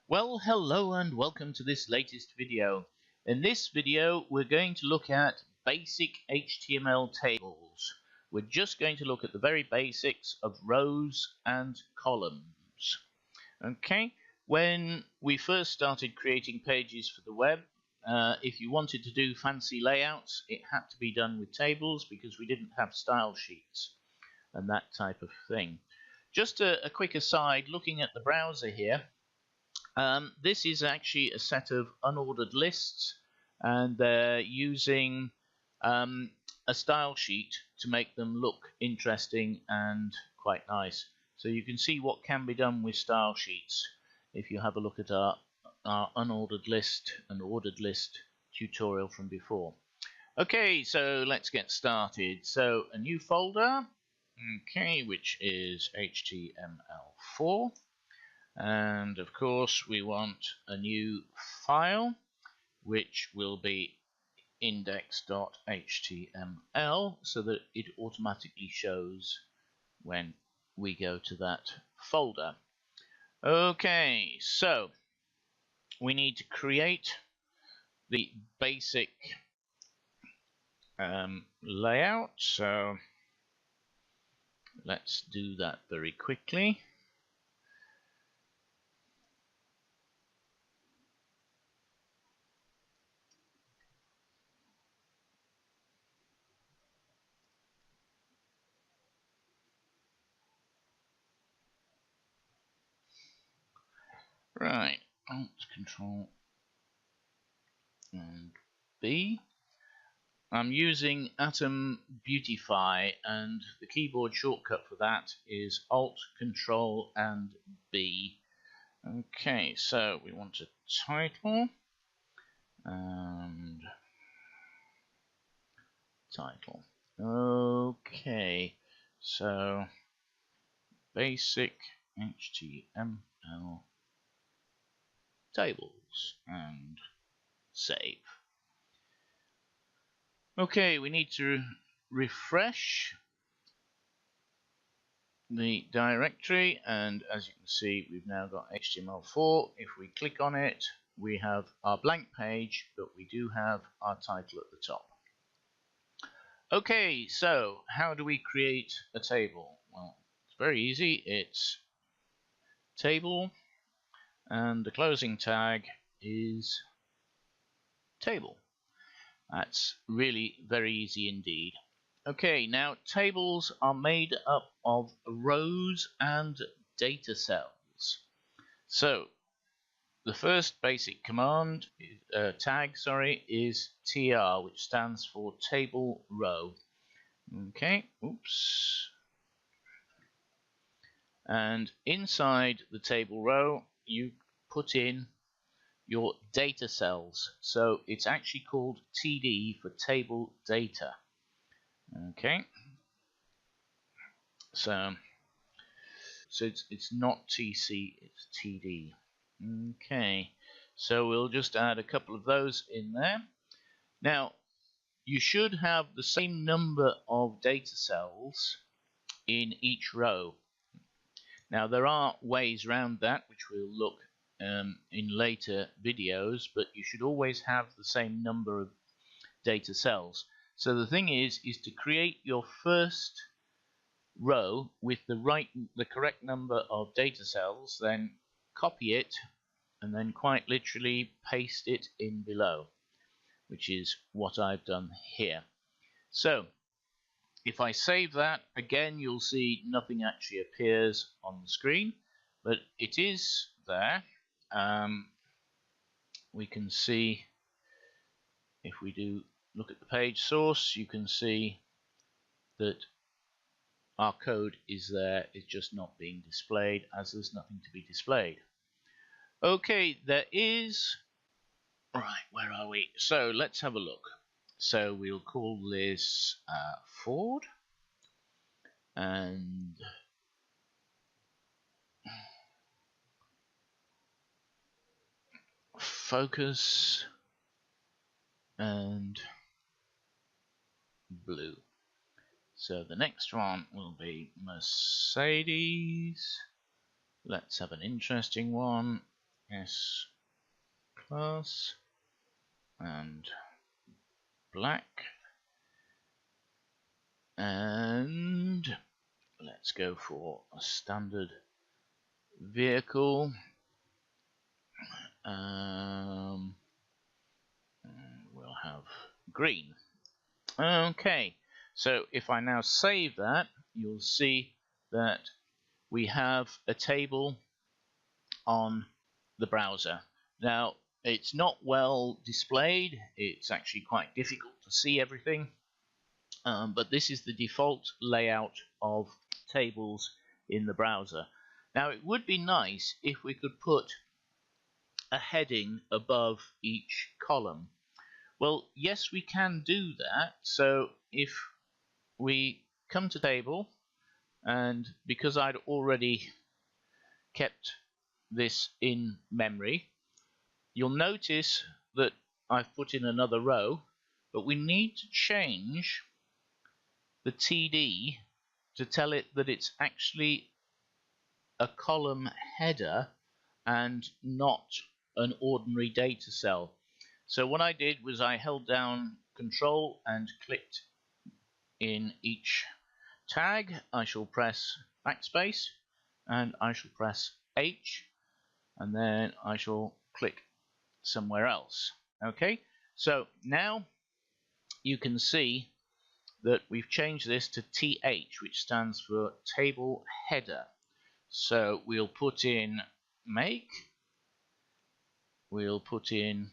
Well, hello and welcome to this latest video. In this video, we're going to look at basic HTML tables. We're just going to look at the very basics of rows and columns. Okay, when we first started creating pages for the web, if you wanted to do fancy layouts, it had to be done with tables because we didn't have style sheets and that type of thing. Just a quick aside, looking at the browser here, this is actually a set of unordered lists, and they're using a style sheet to make them look interesting and quite nice. So you can see what can be done with style sheets if you have a look at our unordered list and ordered list tutorial from before. Okay, so let's get started. So a new folder, okay, which is HTML4. And of course we want a new file which will be index.html so that it automatically shows when we go to that folder. Okay, so we need to create the basic layout, so let's do that very quickly. Right, Alt, Control, and B. I'm using Atom Beautify, and the keyboard shortcut for that is Alt, Control, and B. Okay, so we want a title, and title. Okay, so basic HTML tables, and save. Okay, we need to refresh the directory, and as you can see, we've now got HTML4. If we click on it, we have our blank page, but we do have our title at the top. Okay, so how do we create a table? Well, it's very easy. It's table, and the closing tag is table. That's really very easy indeed. Okay, now tables are made up of rows and data cells. So the first basic command, tag, is tr, which stands for table row. Okay, oops. And inside the table row, you put in your data cells. So it's actually called TD for table data. Okay. So it's not TC, it's TD. Okay. So we'll just add a couple of those in there. Now, you should have the same number of data cells in each row. Now, there are ways around that, which we'll look in later videos, but you should always have the same number of data cells. So the thing is to create your first row with the correct number of data cells, then copy it, and then quite literally paste it in below, which is what I've done here. So if I save that, again you'll see nothing actually appears on the screen, but it is there. We can see, if we do look at the page source, you can see that our code is there. It's just not being displayed as there's nothing to be displayed. Okay, there is, right, where are we? So let's have a look. So we'll call this Ford, and focus, and blue. So the next one will be Mercedes. Let's have an interesting one. S class and black, and let's go for a standard vehicle. We'll have green. Okay, so if I now save that, you'll see that we have a table on the browser. Now, it's not well displayed. It's actually quite difficult to see everything, but this is the default layout of tables in the browser. Now, it would be nice if we could put a heading above each column. Well, yes, we can do that. So if we come to table, and because I'd already kept this in memory, you'll notice that I've put in another row, but we need to change the TD to tell it that it's actually a column header and not an ordinary data cell. So what I did was I held down Control and clicked in each tag. I shall press backspace and I shall press H, and then I shall click somewhere else. Okay, so now you can see that we've changed this to TH, which stands for table header. So we'll put in make, we'll put in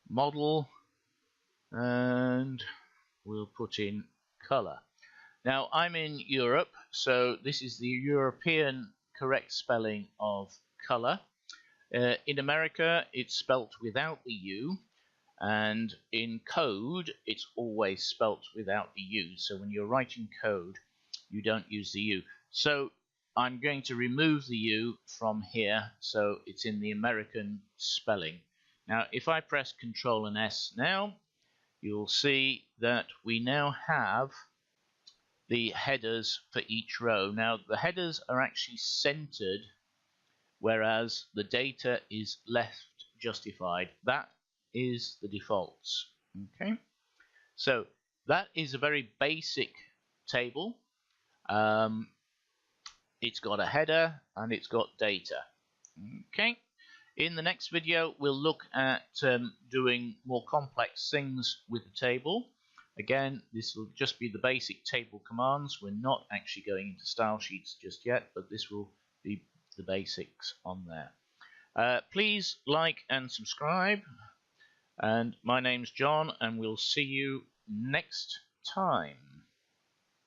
model, and we'll put in color. Now, I'm in Europe, so this is the European correct spelling of color. In America, it's spelt without the U, and in code, it's always spelt without the U. So when you're writing code, you don't use the U. So I'm going to remove the U from here, so it's in the American spelling. Now, if I press Control and S now, you'll see that we now have the headers for each row. Now, the headers are actually centered, whereas the data is left justified. That is the defaults. Okay, so that is a very basic table. It's got a header and it's got data. Okay, in the next video we'll look at doing more complex things with the table. Again, this will just be the basic table commands. We're not actually going into style sheets just yet, but this will be the basics on there. Please like and subscribe, and my name's John, and we'll see you next time.